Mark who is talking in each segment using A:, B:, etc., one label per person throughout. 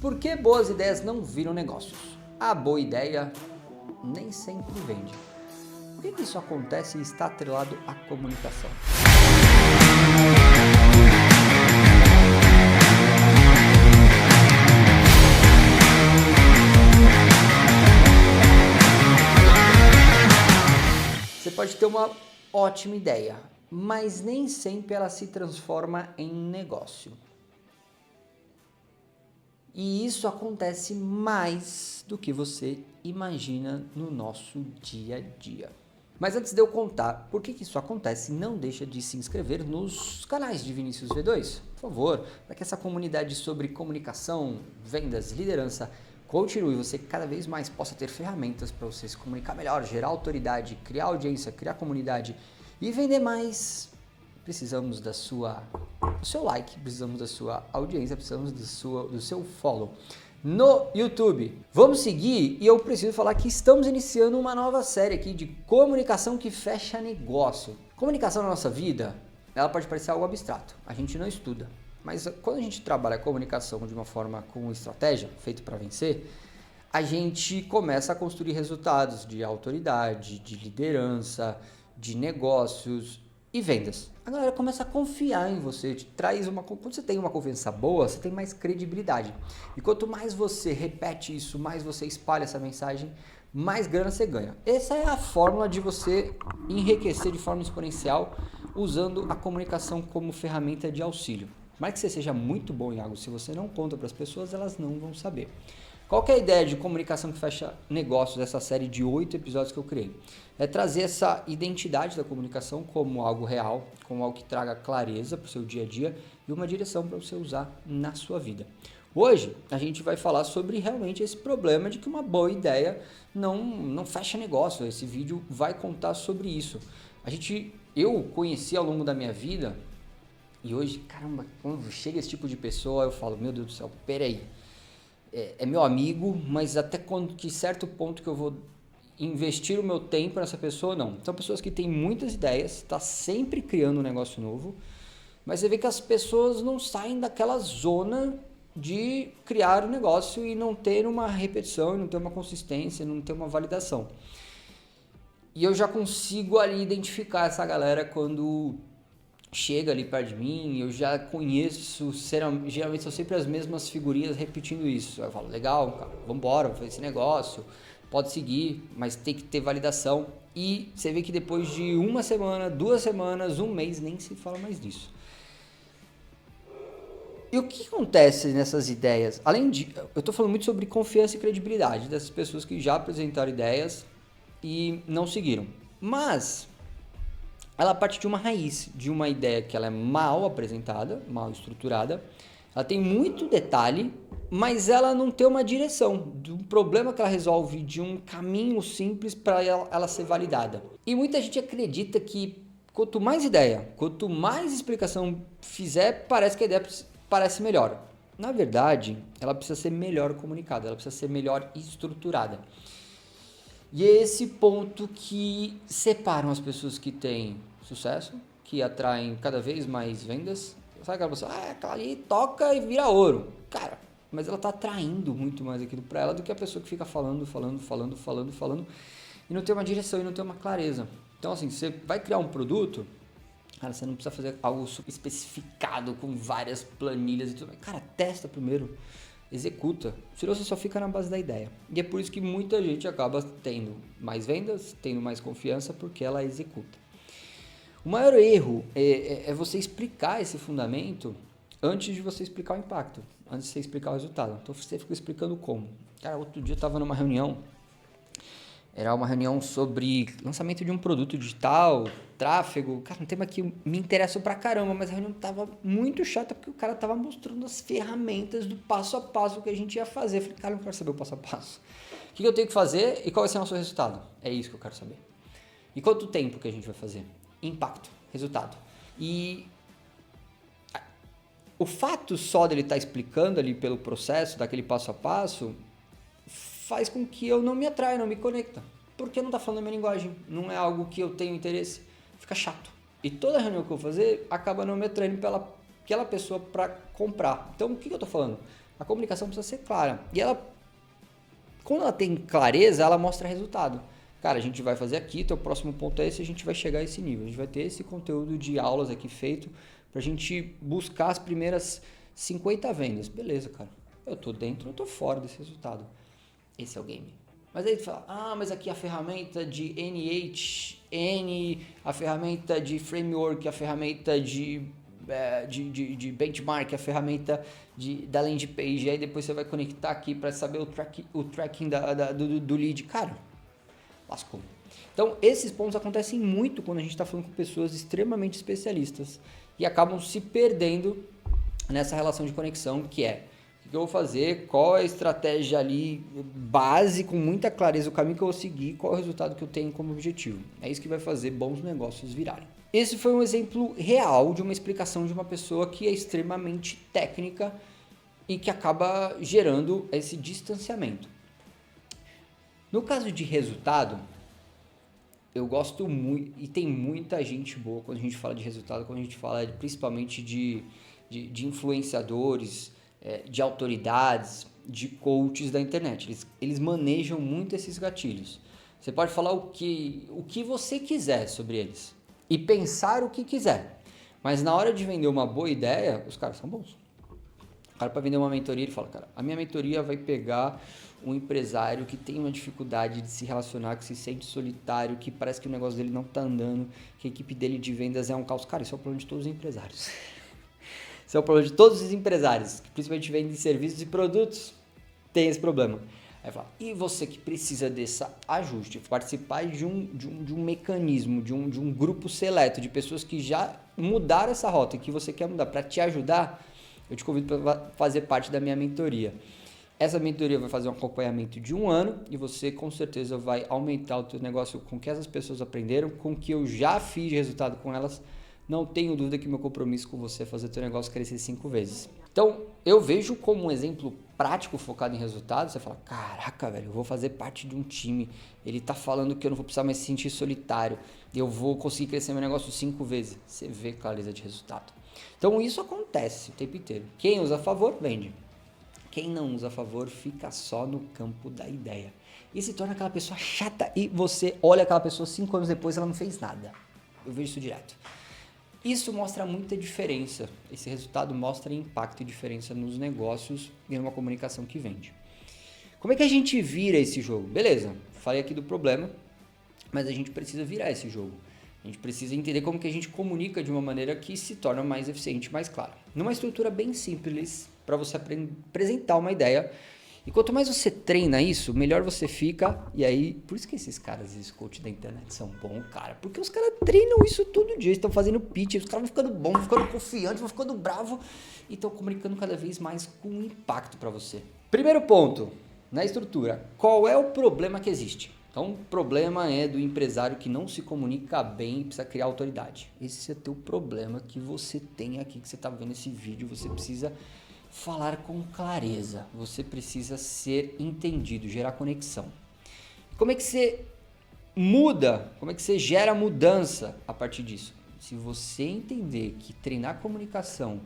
A: Por que boas ideias não viram negócios? A boa ideia nem sempre vende. Por que isso acontece e está atrelado à comunicação? Você pode ter uma ótima ideia, mas nem sempre ela se transforma em negócio. E isso acontece mais do que você imagina no nosso dia a dia. Mas antes de eu contar por que isso acontece, não deixa de se inscrever nos canais de Vinícius V2, por favor, para que essa comunidade sobre comunicação, vendas, liderança continue e você cada vez mais possa ter ferramentas para você se comunicar melhor, gerar autoridade, criar audiência, criar comunidade e vender mais. Precisamos do seu like, precisamos da sua audiência, precisamos do seu follow no YouTube. Vamos seguir e eu preciso falar que estamos iniciando uma nova série aqui de comunicação que fecha negócio. Comunicação na nossa vida, ela pode parecer algo abstrato, a gente não estuda. Mas quando a gente trabalha a comunicação de uma forma com estratégia, feito para vencer, a gente começa a construir resultados de autoridade, de liderança, de negócios e vendas. A galera começa a confiar em você, quando você tem uma confiança boa, você tem mais credibilidade. E quanto mais você repete isso, mais você espalha essa mensagem, mais grana você ganha. Essa é a fórmula de você enriquecer de forma exponencial usando a comunicação como ferramenta de auxílio. Mas que você seja muito bom em algo, se você não conta para as pessoas, elas não vão saber. Qual que é a ideia de comunicação que fecha negócios dessa série de 8 episódios que eu criei? É trazer essa identidade da comunicação como algo real, como algo que traga clareza para o seu dia a dia e uma direção para você usar na sua vida. Hoje a gente vai falar sobre realmente esse problema de que uma boa ideia não fecha negócio. Esse vídeo vai contar sobre isso. Eu conheci ao longo da minha vida e hoje, caramba, quando chega esse tipo de pessoa eu falo, meu Deus do céu, peraí. É meu amigo, mas até que certo ponto que eu vou investir o meu tempo nessa pessoa, não. São pessoas que têm muitas ideias, está sempre criando um negócio novo, mas você vê que as pessoas não saem daquela zona de criar um negócio e não ter uma repetição, não ter uma consistência, não ter uma validação. E eu já consigo ali identificar essa galera quando chega ali perto de mim, eu já conheço, geralmente são sempre as mesmas figurinhas repetindo isso. Eu falo, legal, cara, vambora, vamos fazer esse negócio, pode seguir, mas tem que ter validação. E você vê que depois de uma semana, 2 semanas, um mês, nem se fala mais disso. E o que acontece nessas ideias? Eu estou falando muito sobre confiança e credibilidade dessas pessoas que já apresentaram ideias e não seguiram. Mas ela parte de uma raiz, de uma ideia que ela é mal apresentada, mal estruturada, ela tem muito detalhe, mas ela não tem uma direção, de um problema que ela resolve, de um caminho simples para ela ser validada. E muita gente acredita que quanto mais ideia, quanto mais explicação fizer, parece que a ideia parece melhor. Na verdade, ela precisa ser melhor comunicada, ela precisa ser melhor estruturada. E é esse ponto que separam as pessoas que têm sucesso, que atraem cada vez mais vendas. Sabe aquela pessoa, aquela ali toca e vira ouro. Cara, mas ela está atraindo muito mais aquilo para ela do que a pessoa que fica falando e não tem uma direção e não tem uma clareza. Então assim, você vai criar um produto, cara, você não precisa fazer algo super especificado com várias planilhas e tudo. Cara, testa primeiro. Executa, senão você só fica na base da ideia. E é por isso que muita gente acaba tendo mais vendas, tendo mais confiança, porque ela executa. O maior erro é você explicar esse fundamento antes de você explicar o impacto, antes de você explicar o resultado. Então você fica explicando como. Cara, outro dia eu estava numa reunião, era uma reunião sobre lançamento de um produto digital, tráfego. Cara, um tema que me interessa pra caramba, mas a reunião tava muito chata porque o cara tava mostrando as ferramentas do passo a passo que a gente ia fazer. Eu falei, cara, eu não quero saber o passo a passo. O que eu tenho que fazer e qual vai ser o nosso resultado? É isso que eu quero saber. E quanto tempo que a gente vai fazer? Impacto, resultado. E o fato só dele estar explicando ali pelo processo, daquele passo a passo, faz com que eu não me atraia, não me conecta. Porque não está falando a minha linguagem, não é algo que eu tenho interesse, fica chato. E toda reunião que eu vou fazer acaba não me atraindo pela aquela pessoa para comprar. Então o que eu estou falando? A comunicação precisa ser clara. E quando ela tem clareza, ela mostra resultado. Cara, a gente vai fazer aqui, teu próximo ponto é esse, a gente vai chegar a esse nível. A gente vai ter esse conteúdo de aulas aqui feito pra gente buscar as primeiras 50 vendas. Beleza, cara. Eu tô dentro, eu tô fora desse resultado. Esse é o game. Mas aí tu fala, mas aqui a ferramenta de NHN, a ferramenta de framework, a ferramenta de benchmark, a ferramenta da landing page, aí depois você vai conectar aqui para saber o tracking do lead. Cara, lascou. Então, esses pontos acontecem muito quando a gente está falando com pessoas extremamente especialistas e acabam se perdendo nessa relação de conexão que é o que eu vou fazer, qual é a estratégia ali base, com muita clareza, o caminho que eu vou seguir, qual é o resultado que eu tenho como objetivo. É isso que vai fazer bons negócios virarem. Esse foi um exemplo real de uma explicação de uma pessoa que é extremamente técnica e que acaba gerando esse distanciamento. No caso de resultado, eu gosto muito, e tem muita gente boa quando a gente fala de resultado, quando a gente fala principalmente de influenciadores, de autoridades, de coaches da internet. Eles manejam muito esses gatilhos. Você pode falar o que você quiser sobre eles e pensar o que quiser, mas na hora de vender uma boa ideia, os caras são bons. O cara, para vender uma mentoria, ele fala, cara, a minha mentoria vai pegar um empresário que tem uma dificuldade de se relacionar, que se sente solitário, que parece que o negócio dele não está andando, que a equipe dele de vendas é um caos. Cara, isso é o problema de todos os empresários. Esse é o problema de todos os empresários, que principalmente vendem serviços e produtos, tem esse problema. Aí fala, e você que precisa desse ajuste, participar de um mecanismo, de um grupo seleto de pessoas que já mudaram essa rota e que você quer mudar para te ajudar, eu te convido para fazer parte da minha mentoria. Essa mentoria vai fazer um acompanhamento de 1 ano e você com certeza vai aumentar o teu negócio com o que essas pessoas aprenderam, com o que eu já fiz de resultado com elas. Não tenho dúvida que meu compromisso com você é fazer o teu negócio crescer 5 vezes. Então, eu vejo como um exemplo prático focado em resultados. Você fala, caraca, velho, eu vou fazer parte de um time. Ele tá falando que eu não vou precisar mais se sentir solitário. Eu vou conseguir crescer meu negócio 5 vezes. Você vê clareza de resultado. Então, isso acontece o tempo inteiro. Quem usa a favor, vende. Quem não usa a favor, fica só no campo da ideia. E se torna aquela pessoa chata e você olha aquela pessoa 5 anos depois, ela não fez nada. Eu vejo isso direto. Isso mostra muita diferença. Esse resultado mostra impacto e diferença nos negócios e numa comunicação que vende. Como é que a gente vira esse jogo? Beleza, falei aqui do problema, mas a gente precisa virar esse jogo. A gente precisa entender como que a gente comunica de uma maneira que se torna mais eficiente, mais clara. Numa estrutura bem simples, para você apresentar uma ideia. E quanto mais você treina isso, melhor você fica. E aí, por isso que esses caras, esses coaches da internet são bons, cara. Porque os caras treinam isso todo dia. Estão fazendo pitch, os caras vão ficando bons, vão ficando confiantes, vão ficando bravos. E estão comunicando cada vez mais com impacto para você. Primeiro ponto, na estrutura. Qual é o problema que existe? Então, o problema é do empresário que não se comunica bem e precisa criar autoridade. Esse é o teu problema que você tem aqui, que você está vendo esse vídeo. Você precisa falar com clareza, você precisa ser entendido, gerar conexão. Como é que você muda, como é que você gera mudança a partir disso? Se você entender que treinar comunicação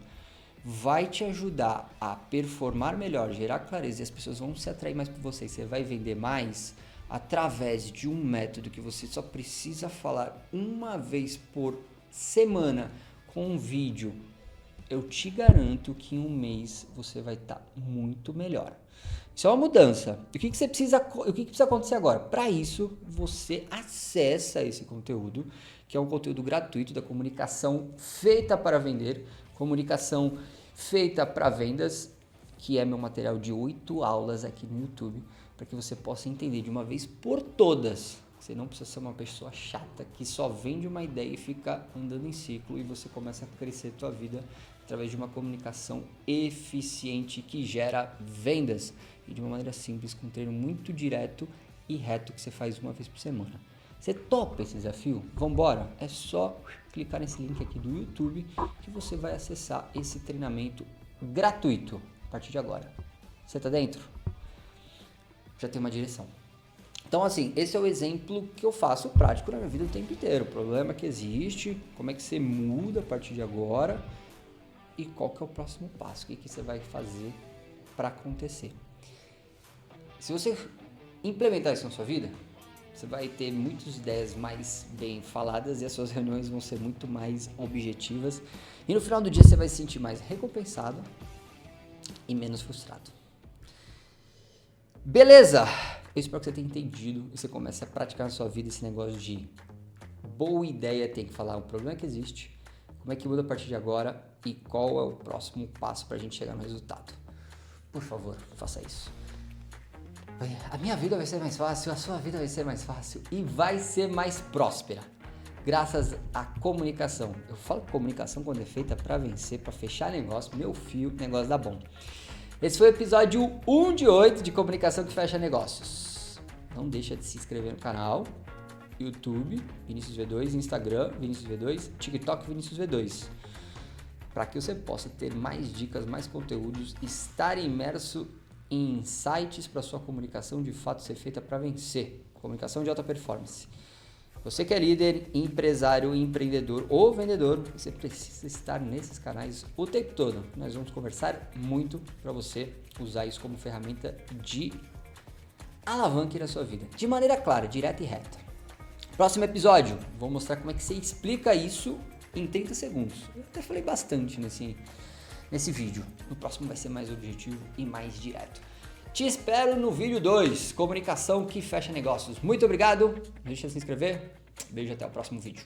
A: vai te ajudar a performar melhor, gerar clareza e as pessoas vão se atrair mais por você e você vai vender mais através de um método que você só precisa falar uma vez por semana com um vídeo, eu te garanto que em 1 mês você vai estar muito melhor. Isso é uma mudança. O que precisa acontecer agora? Para isso, você acessa esse conteúdo, que é um conteúdo gratuito da comunicação feita para vender, comunicação feita para vendas, que é meu material de 8 aulas aqui no YouTube, para que você possa entender de uma vez por todas. Você não precisa ser uma pessoa chata que só vende uma ideia e fica andando em ciclo e você começa a crescer a tua vida através de uma comunicação eficiente que gera vendas e de uma maneira simples, com um treino muito direto e reto que você faz uma vez por semana. Você topa esse desafio? Vambora? É só clicar nesse link aqui do YouTube que você vai acessar esse treinamento gratuito a partir de agora. Você tá dentro? Já tem uma direção. Então, assim, esse é o exemplo que eu faço prático na minha vida o tempo inteiro. O problema que existe, como é que você muda a partir de agora e qual que é o próximo passo, o que você vai fazer para acontecer. Se você implementar isso na sua vida, você vai ter muitas ideias mais bem faladas e as suas reuniões vão ser muito mais objetivas. E no final do dia você vai se sentir mais recompensado e menos frustrado. Beleza! Eu espero que você tenha entendido e você comece a praticar na sua vida esse negócio de boa ideia, tem que falar o problema que existe, como é que muda a partir de agora e qual é o próximo passo para a gente chegar no resultado. Por favor, faça isso. A minha vida vai ser mais fácil, a sua vida vai ser mais fácil e vai ser mais próspera. Graças à comunicação. Eu falo que comunicação quando é feita para vencer, para fechar negócio, meu filho, negócio dá bom. Esse foi o episódio 1 de 8 de Comunicação que Fecha Negócios. Não deixa de se inscrever no canal, YouTube, Vinícius V2, Instagram, Vinícius V2, TikTok, Vinícius V2. Para que você possa ter mais dicas, mais conteúdos, estar imerso em insights para sua comunicação de fato ser feita para vencer. Comunicação de alta performance. Você que é líder, empresário, empreendedor ou vendedor, você precisa estar nesses canais o tempo todo. Nós vamos conversar muito para você usar isso como ferramenta de alavanque na sua vida. De maneira clara, direta e reta. Próximo episódio, vou mostrar como é que você explica isso em 30 segundos. Eu até falei bastante nesse vídeo. No próximo vai ser mais objetivo e mais direto. Te espero no vídeo 2, Comunicação que Fecha Negócios. Muito obrigado, não deixa de se inscrever. Beijo, até o próximo vídeo.